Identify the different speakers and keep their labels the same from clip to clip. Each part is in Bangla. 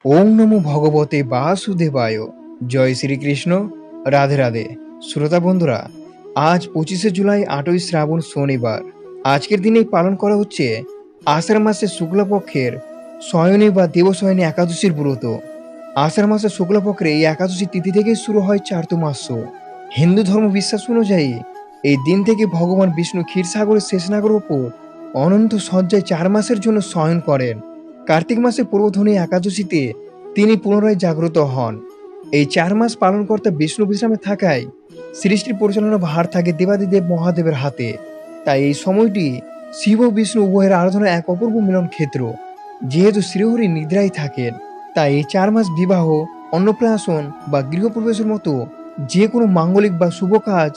Speaker 1: ওম নমো ভগবতে বাসুদেবায়। জয় শ্রীকৃষ্ণ। রাধে রাধে। শ্রোতা বন্ধুরা, আজ 25শে জুলাই, 8ই শ্রাবণ, শনিবার। আজকের দিনেই পালন করা হচ্ছে আষাঢ় মাসের শুক্লপক্ষের শয়নী বা দেবশয়নী একাদশীর ব্রত। আষাঢ় মাসের শুক্লপক্ষের এই একাদশী তিথি থেকেই শুরু হয় চাতুর্মাস্য। হিন্দু ধর্ম বিশ্বাস অনুযায়ী এই দিন থেকে ভগবান বিষ্ণু ক্ষীরসাগরের শেষনাগের ওপর অনন্ত শয্যায় 4 মাসের জন্য শয়ন করেন। কার্তিক মাসে পূর্বধনী একাদশীতে তিনি পুনরায় জাগ্রত হন। এই 4 মাস পালনকর্তা বিষ্ণু বিশ্রামে থাকায় সৃষ্টির পরিচালনার ভার থাকে দেবাদিদেব মহাদেবের হাতে। তাই এই সময়টি শিব ও বিষ্ণু উভয়ের আরাধনার এক অপূর্ব মিলন ক্ষেত্র। যেহেতু শ্রীহরি নিদ্রায় থাকেন, তাই এই 4 মাস বিবাহ, অন্নপ্রাশন বা গৃহপ্রবেশের মতো যে কোনো মাঙ্গলিক বা শুভ কাজ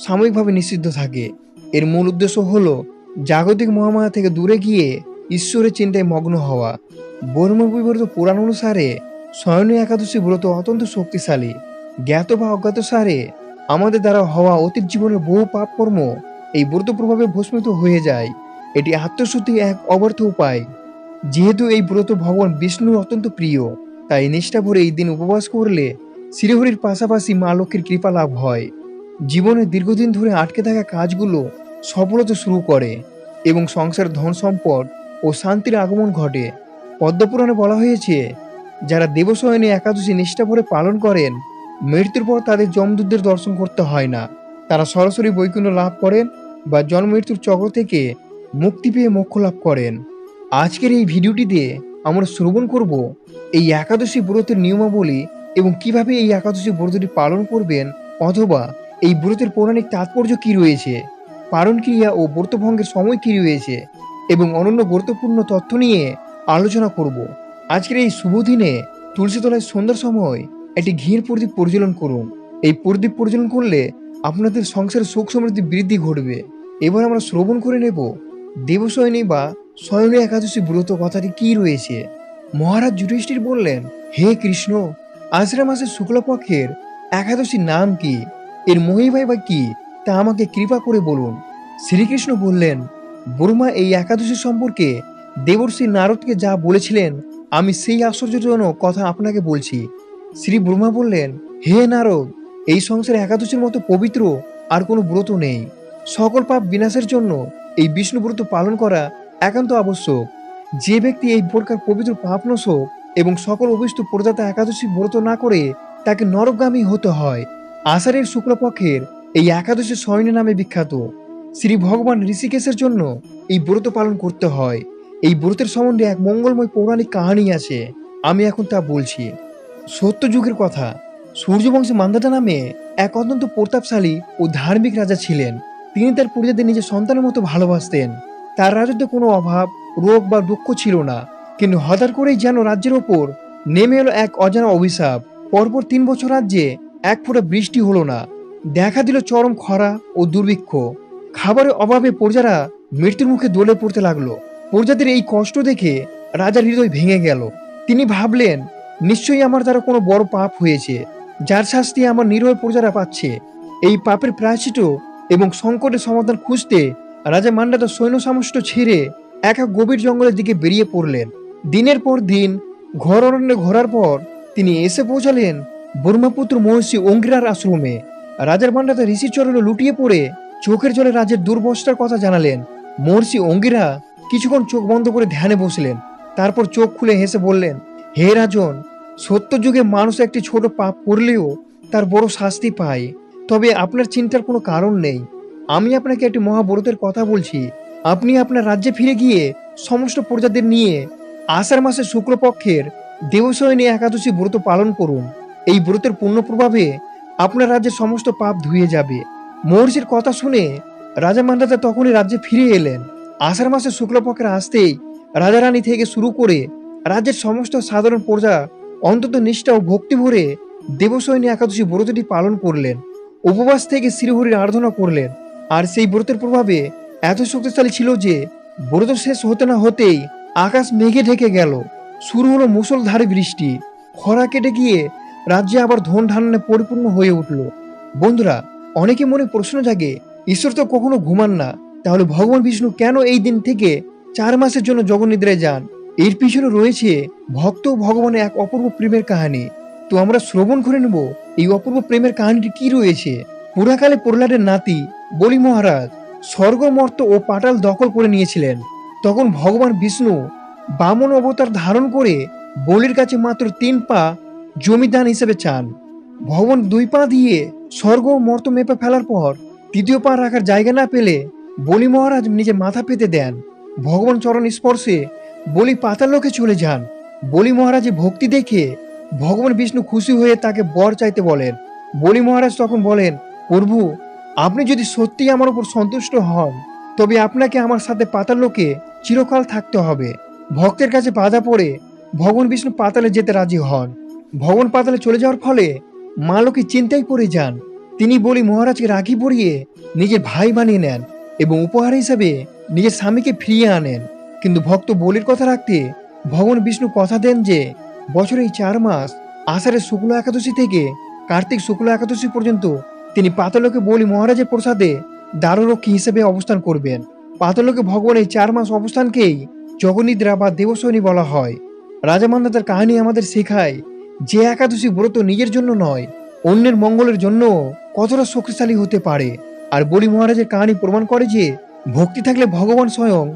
Speaker 1: সাময়িকভাবে নিষিদ্ধ থাকে। এর মূল উদ্দেশ্য হলো জাগতিক মহামায়া থেকে দূরে গিয়ে ঈশ্বরের চিন্তায় মগ্ন হওয়া। ব্রহ্মবিবর্ত পুরাণ অনুসারে শয়নী একাদশী ব্রত অত্যন্ত শক্তিশালী। জ্ঞাত বা অজ্ঞাত সারে আমাদের দ্বারা হওয়া অতীত জীবনের বহু পাপ কর্ম এই ব্রত প্রভাবে ভস্মিত হয়ে যায়। এটি আত্মশুদ্ধি এক অব্যর্থ উপায়। যেহেতু এই ব্রত ভগবান বিষ্ণুর অত্যন্ত প্রিয়, তাই নিষ্ঠা ভরে এই দিন উপবাস করলে শ্রীহরির পাশাপাশি মা লক্ষ্মীর কৃপা লাভ হয়। জীবনের দীর্ঘদিন ধরে আটকে থাকা কাজগুলো সফলতা শুরু করে এবং সংসার, ধন সম্পদ ও শান্তির আগমন ঘটে। পদ্মপুরাণে বলা হয়েছে, যারা দেবশয়নী একাদশী নিষ্ঠা ভরে পালন করেন, মৃত্যুর পর তাদের যমদূতদের দর্শন করতে হয় না। তারা সরাসরি বৈকুণ্ঠ লাভ করেন বা জন্ম মৃত্যুর চক্র থেকে মুক্তি পেয়ে মোক্ষ লাভ করেন। আজকের এই ভিডিওটিতে আমরা শ্রবণ করব এই একাদশী ব্রতের নিয়মাবলী এবং কিভাবে এই একাদশী ব্রতটি পালন করবেন, অথবা এই ব্রতের পৌরাণিক তাৎপর্য কি রয়েছে, পালন ক্রিয়া ও ব্রতভঙ্গের সময় কি রয়েছে এবং অন্যান্য গুরুত্বপূর্ণ তথ্য নিয়ে আলোচনা করব। আজকের এই শুভ দিনে তুলসীতলায় সন্ধ্যার সময় একটি ঘির প্রদীপ প্রজ্বলন করুন। এই প্রদীপ প্রজ্বলন করলে আপনাদের সংসারে সুখ সমৃদ্ধি বৃদ্ধি ঘটবে। এবার আমরা শ্রবণ করে নেব দেবশয়নী বা শয়নী একাদশী ব্রত কথাটি কি রয়েছে। মহারাজ যুধিষ্ঠির বললেন, হে কৃষ্ণ, আষাঢ় মাসের শুক্লপক্ষের একাদশীর নাম কি, এর মহিমাই বা কি, তা আমাকে কৃপা করে বলুন। শ্রীকৃষ্ণ বললেন, ব্রহ্মা এই একাদশী সম্পর্কে দেবর্ষি নারদকে যা বলেছিলেন, আমি সেই আশ্চর্যজনক কথা আপনাকে বলছি। শ্রী ব্রহ্মা বললেন, হে নারদ, এই সংসারে একাদশীর মতো পবিত্র আর কোনো ব্রত নেই। সকল পাপ বিনাশের জন্য এই বিষ্ণু ব্রত পালন করা একান্ত আবশ্যক। যে ব্যক্তি এই প্রকার পবিত্র পাপনাশক এবং সকল অভিষ্ট প্রদাতা একাদশী ব্রত না করে, তাকে নরকগামী হতে হয়। আষাঢ়ের শুক্লপক্ষের এই একাদশী শয়নী নামে বিখ্যাত। শ্রী ভগবান ঋষিকেশের জন্য এই ব্রত পালন করতে হয়। এই ব্রতের সম্বন্ধে এক মঙ্গলময় পৌরাণিক কাহিনী আছে, আমি এখন তা বলছি। সত্যযুগের কথা। সূর্যবংশী মান্ধাতা নামে এক অত্যন্ত প্রতাপশালী ও ধার্মিক রাজা ছিলেন। তিনি তার প্রজাদের নিজের সন্তানের মতো ভালোবাসতেন। তার রাজত্বে কোনো অভাব, রোগ বা দুঃখ ছিল না। কিন্তু হঠাৎ করেই যেন রাজ্যের ওপর নেমে এলো এক অজানা অভিশাপ। পরপর 3 বছর রাজ্যে এক ফোঁটা বৃষ্টি হলো না। দেখা দিল চরম খরা ও দুর্ভিক্ষ। খাবারের অভাবে প্রজারা মৃত্যুর মুখে দোলে পড়তে লাগলো। প্রজাদের এই কষ্ট দেখে রাজার হৃদয় ভেঙে গেল। তিনি ভাবলেন, নিশ্চয়ই আমার দ্বারা কোনো বড় পাপ হয়েছে, যার শাস্তি আমার নিরীহ প্রজারা পাচ্ছে। এই পাপের প্রায়শ্চিত্ত এবং সংকটের সমাধান খুঁজতে রাজা মান্ধাতা সৈন্য সমষ্ট ছেড়ে একা গভীর জঙ্গলের দিকে বেরিয়ে পড়লেন। দিনের পর দিন ঘর অরণ্যে ঘোরার পর তিনি এসে পৌঁছালেন ব্রহ্মপুত্র মহর্ষি অঙ্গিরার আশ্রমে। রাজার মান্ধাতা ঋষির চরণে লুটিয়ে পড়ে চোখের জলে রাজ্যের দুর্বস্থার কথা জানালেন। মহর্ষি অঙ্গিরা কিছুক্ষণ চোখ বন্ধ করে ধ্যানে বসলেন। তারপর চোখ খুলে হেসে বললেন, হে রাজন, সত্য যুগে মানুষ একটি ছোট পাপ করলেও তার বড় শাস্তি পায়। তবে আপনার চিন্তার কোনো কারণ নেই। আমি আপনাকে একটি মহাব্রতের কথা বলছি। আপনি আপনার রাজ্যে ফিরে গিয়ে সমস্ত প্রজাদের নিয়ে আষাঢ় মাসের শুক্লপক্ষের দেবশয়নী একাদশী ব্রত পালন করুন। এই ব্রতের পূর্ণ প্রভাবে আপনার রাজ্যের সমস্ত পাপ ধুয়ে যাবে। মহর্ষির কথা শুনে রাজা মান্ধাতা তখনই রাজ্যে ফিরে এলেন। আষাঢ় মাসের শুক্লপক্ষের আসতেই রাজারানী থেকে শুরু করে রাজ্যের সমস্ত সাধারণ প্রজা অন্তত নিষ্ঠা ও ভক্তি ভরে দেবশয়নী একাদশী ব্রতটি পালন করলেন। উপবাস থেকে শ্রীহরির আরাধনা করলেন। আর সেই ব্রতের প্রভাবে এত শক্তিশালী ছিল যে ব্রত শেষ হতে না হতেই আকাশ মেঘে ঢেকে গেল। শুরু হলো মুষলধারে বৃষ্টি। খরা কেটে গিয়ে রাজ্যে আবার ধন ধান্যে পরিপূর্ণ হয়ে উঠল। বন্ধুরা, অনেকে মনে প্রশ্ন জাগে, ঈশ্বর তো কখনো ঘুমান না, তাহলে ভগবান বিষ্ণু কেন এই দিন থেকে 4 মাসের জন্য জগন্নিদ্রায় যান? এর পিছনে রয়েছে ভক্ত ও ভগবানের এক অপূর্ব প্রেমের কাহিনী। তো আমরা শ্রবণ করে নেব এই অপূর্ব প্রেমের কাহিনীটি কি রয়েছে। পুরাকালে প্রহ্লাদের নাতি বলি মহারাজ স্বর্গ মর্ত ও পাতাল দখল করে নিয়েছিলেন। তখন ভগবান বিষ্ণু বামন অবতার ধারণ করে বলির কাছে মাত্র 3 পা জমিদান হিসেবে চান। ভগবান 2 পা দিয়ে স্বর্গ ও মর্ত মেপে ফেলার পর 3য় পা রাখার জায়গা না পেলে বলি মহারাজ নিজে মাথা পেতে দেন। ভগবান চরণ স্পর্শে বলি পাতাললোকে চলে যান। বলি মহারাজের ভক্তি দেখে ভগবান বিষ্ণু খুশি হয়ে তাকে বর চাইতে বলেন। বলি মহারাজ তখন বলেন, প্রভু, আপনি যদি সত্যি আমার উপর সন্তুষ্ট হন তবে আপনাকে আমার সাথে পাতাললোকে চিরকাল থাকতে হবে। ভক্তের কাছে বাধা পড়ে ভগবান বিষ্ণু পাতালে যেতে রাজি হন। ভগবান পাতালে চলে যাওয়ার ফলে মা লোকে চিন্তায় পড়ে যান। তিনি বলি মহারাজকে রাখি পরিয়ে নিজের ভাই বানিয়ে নেন এবং উপহার হিসাবে নিজের স্বামীকে ফিরিয়ে আনেন। কিন্তু ভক্ত বলির কথা রাখতে ভগবান বিষ্ণু কথা দেন যে বছরে এই 4 মাস আষাঢ়ের শুক্ল একাদশী থেকে কার্তিক শুক্ল একাদশী পর্যন্ত তিনি পাতালোকে বলি মহারাজের প্রসাদে দ্বাররক্ষী হিসেবে অবস্থান করবেন। পাতালোকে ভগবান এই 4 মাস অবস্থানকেই জগনিদ্রা বা দেবশয়নী বলা হয়। রাজা মান্ধাতার কাহিনী আমাদের শেখায় যে একাদশী ব্রত নিজের জন্য নয়, অন্যের মঙ্গলের জন্য কতটা শক্তিশালী হতে পারে। আর বলি মহারাজের কাহিনী প্রমাণ করে যে ভক্তি থাকলে ভগবান স্বয়ং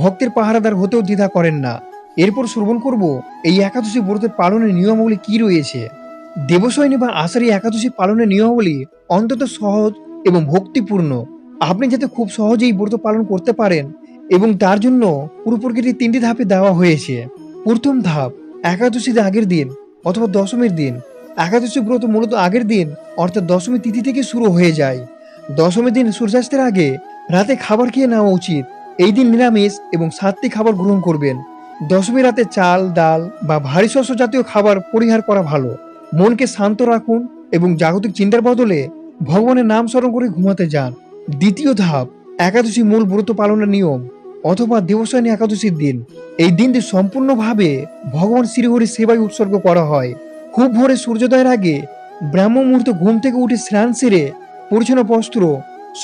Speaker 1: ভক্তের পাহারাদার হতেও দ্বিধা করেন না। এরপর শ্রবণ করব এই একাদশী ব্রতের পালনের নিয়মাবলী কি রয়েছে। দেবশয়নী বা আষাঢ়ী একাদশী পালনের নিয়মাবলী অন্তত সহজ এবং ভক্তিপূর্ণ। আপনি যাতে খুব সহজেই ব্রত পালন করতে পারেন এবং তার জন্য পুরো প্রকৃতির 3টি ধাপে দেওয়া হয়েছে। প্রথম ধাপ, একাদশীর আগের দিন অথবা দশমীর দিন। একাদশী ব্রত মূলত আগের দিন অর্থাৎ দশমী তিথি থেকে শুরু হয়ে যায়। দশমীর দিন সূর্যাস্তের আগে রাতে খাবার খেয়ে নেওয়া উচিত। এই দিন নিরামিষ এবং সাত্বিক খাবার গ্রহণ করবেন। দশমী রাতে চাল, ডাল বা ভারী শস্য জাতীয় খাবার পরিহার করা ভালো। মনকে শান্ত রাখুন এবং জাগতিক চিন্তার বদলে ভগবানের নাম স্মরণ করে ঘুমাতে যান। দ্বিতীয় ধাপ, একাদশী মূল ব্রত পালনের নিয়ম অথবা দেবশয়নী একাদশীর দিন। এই দিনটি সম্পূর্ণভাবে ভগবান শ্রীহরির সেবায় উৎসর্গ করা হয়। খুব ভোরে সূর্যোদয়ের আগে ব্রাহ্ম মুহূর্তে ঘুম থেকে উঠে স্নান সেরে পরিচ্ছন্ন বস্ত্র,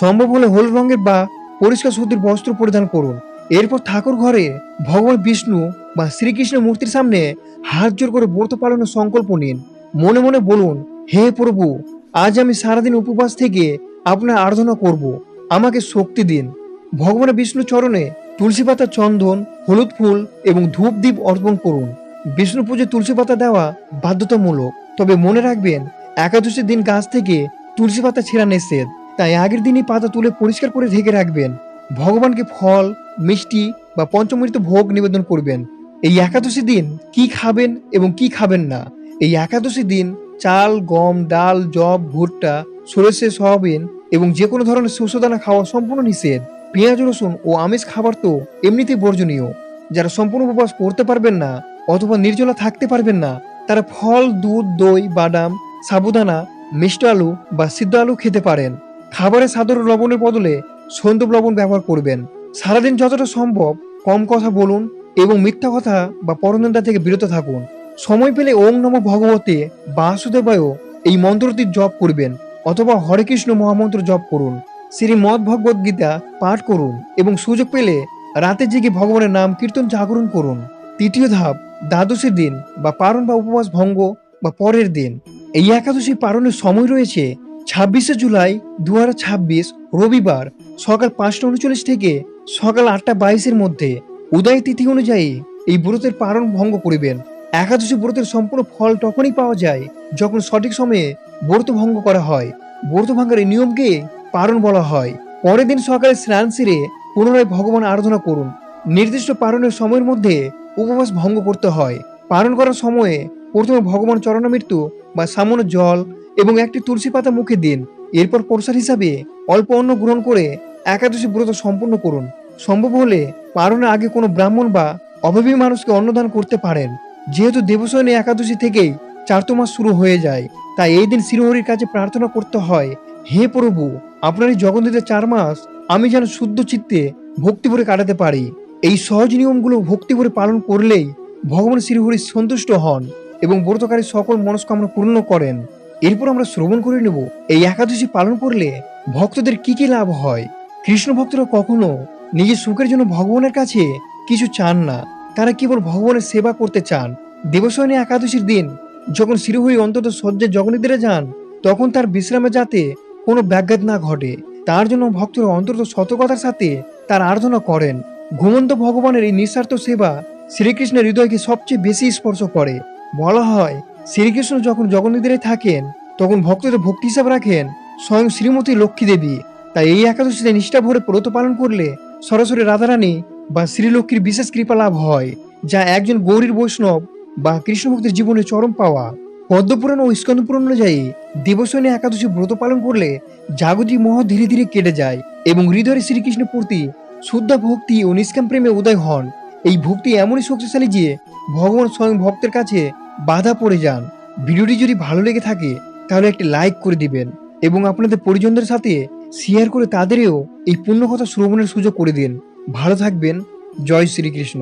Speaker 1: সম্ভব হলে হলুদ রঙের বা পরিষ্কার সুতির বস্ত্র পরিধান করুন। এরপর ঠাকুর ঘরে ভগবান বিষ্ণু বা শ্রীকৃষ্ণের মূর্তির সামনে হাত জোর করে ব্রত পালনের সংকল্প নিন। মনে মনে বলুন, হে প্রভু, আজ আমি সারাদিন উপবাস থেকে আপনার আরাধনা করব, আমাকে শক্তি দিন। ভগবান বিষ্ণু চরণে তুলসী পাতা, চন্দন, হলুদ ফুল এবং ধূপ দ্বীপ অর্পণ করুন। বিষ্ণু পুজোয় তুলসী পাতা দেওয়া বাধ্যতামূলক, তবে মনে রাখবেন একাদশীর দিন গাছ থেকে তুলসী পাতা ছেঁড়া নিষেধ, তাই আগের দিনই পাতা তুলে পরিষ্কার করে ঢেকে রাখবেন। ভগবানকে ফল, মিষ্টি বা পঞ্চমৃত ভোগ নিবেদন করবেন। এই একাদশী দিন কি খাবেন এবং কি খাবেন না। এই একাদশী দিন চাল, গম, ডাল, যব, ভুট্টা, সরষে, সয়াবিন এবং যে কোনো ধরনের শস্যদানা খাওয়া সম্পূর্ণ নিষেধ। পেঁয়াজ, রসুন ও আমিষ খাবার তো এমনিতেই বর্জনীয়। যারা সম্পূর্ণ উপবাস করতে পারবেন না অথবা নির্জলা থাকতে পারবেন না তারা ফল, দুধ, দই, বাদাম, সাবুদানা, মিষ্টি আলু বা সিদ্ধ আলু খেতে পারেন। খাবারে সাধারণ লবণের বদলে সন্দুপ লবণ ব্যবহার করবেন। সারাদিন যতটা সম্ভব কম কথা বলুন এবং মিথ্যা কথা বা পরনিন্দা থেকে বিরত থাকুন। সময় পেলে ওং নমঃ ভগবতে বাসুদেবায় এই মন্ত্রটি জপ করবেন অথবা হরে কৃষ্ণ মহামন্ত্র জপ করুন। শ্রীমদ্ ভগবদ গীতা পাঠ করুন এবং সুযোগ পেলে রাতে জেগে ভগবানের নাম কীর্তন জাগরণ করুন। তৃতীয় ধাপ, দ্বাদশীর দিন বা পারণ বা উপবাস ভঙ্গ বা পরের দিন। এই একাদশী পালনের সময় রয়েছে 26শে জুলাই 2026 রবিবার সকাল 5টা 39 থেকে সকাল 8টা 22-এর মধ্যে। উদয় তিথি অনুযায়ী এই ব্রতের পালন ভঙ্গ করিবেন। একাদশী ব্রতের সম্পূর্ণ ফল তখনই পাওয়া যায় যখন সঠিক সময়ে ব্রত ভঙ্গ করা হয়। ব্রত ভাঙ্গার এই নিয়মকে পারণ বলা হয়। পরের দিন সকালে স্নান সেরে পুনরায় ভগবান আরাধনা করুন। নির্দিষ্ট পারণের সময়ের মধ্যে উপবাস ভঙ্গ করতে হয়। পালন করার সময়ে প্রথমে ভগবান চরণামৃত্যু বা সামান্য জল এবং একটি তুলসী পাতা মুখে দিন। এরপর প্রসাদ হিসাবে অল্প অন্ন গ্রহণ করে একাদশী ব্রত সম্পূর্ণ করুন। সম্ভব হলে পালনের আগে কোনো ব্রাহ্মণ বা অভাবী মানুষকে অন্নদান করতে পারেন। যেহেতু দেবশয়নী একাদশী থেকেই 4 মাস শুরু হয়ে যায়, তাই এই দিন শ্রীহরির কাছে প্রার্থনা করতে হয়, হে প্রভু, আপনার এই জগন্নাথে 4 মাস আমি যেন শুদ্ধ চিত্তে ভক্তি ভরে কাটাতে পারি। এই সহজ নিয়মগুলো ভক্তি ভরে পালন করলেই ভগবান শ্রীহরি সন্তুষ্ট হন এবং ব্রতকারী সকল মনস্কামনা পূর্ণ করেন। এরপর আমরা শ্রবণ করে নেব এই একাদশী পালন করলে ভক্তদের কি কি লাভ হয়। কৃষ্ণ ভক্তরা কখনো নিজের সুখের জন্য ভগবানের কাছে কিছু চান না, তারা কেবল ভগবানের সেবা করতে চান। দেবশয়নী একাদশীর দিন যখন শ্রীহরি অন্তত শয্যায় জগন্নিদ্রে যান, তখন তার বিশ্রামে যাতে কোনো ব্যাঘাত না ঘটে, তার জন্য ভক্তরা অন্তত সতর্কতার সাথে তার আরাধনা করেন। ঘুমন্ত ভগবানের এই নিঃস্বার্থ সেবা শ্রীকৃষ্ণের হৃদয়কে সবচেয়ে বেশি স্পর্শ করে। বলা হয়, শ্রীকৃষ্ণ যখন জগন্নিদ্রায় থাকেন তখন ভক্তদের ভক্তি হিসাব রাখেন স্বয়ং শ্রীমতী লক্ষ্মী দেবী। তাই এই একাদশীতে নিষ্ঠা ভরে ব্রত পালন করলে সরাসরি রাধারানী বা শ্রীলক্ষ্মীর বিশেষ কৃপা লাভ হয়, যা একজন গৌরীর বৈষ্ণব বা কৃষ্ণ ভক্তের জীবনে চরম পাওয়া। পদ্মপুরাণ ও স্কন্দ পুরাণ অনুযায়ী দেবশয়নী একাদশী ব্রত পালন করলে জাগতিক মোহ ধীরে ধীরে কেটে যায় এবং হৃদয়ে শ্রীকৃষ্ণের প্রতি শুদ্ধ ভক্তি ও নিষ্কাম প্রেমে উদয় হন। এই ভক্তি এমনই শক্তিশালী যে ভগবান স্বয়ং ভক্তের কাছে বাধা পড়ে যান। ভিডিওটি যদি ভালো লেগে থাকে তাহলে একটি লাইক করে দিবেন এবং আপনাদের পরিজনদের সাথে শেয়ার করে তাদেরও এই পুণ্য কথা শ্রবণের সুযোগ করে দিন। ভালো থাকবেন। জয় শ্রীকৃষ্ণ।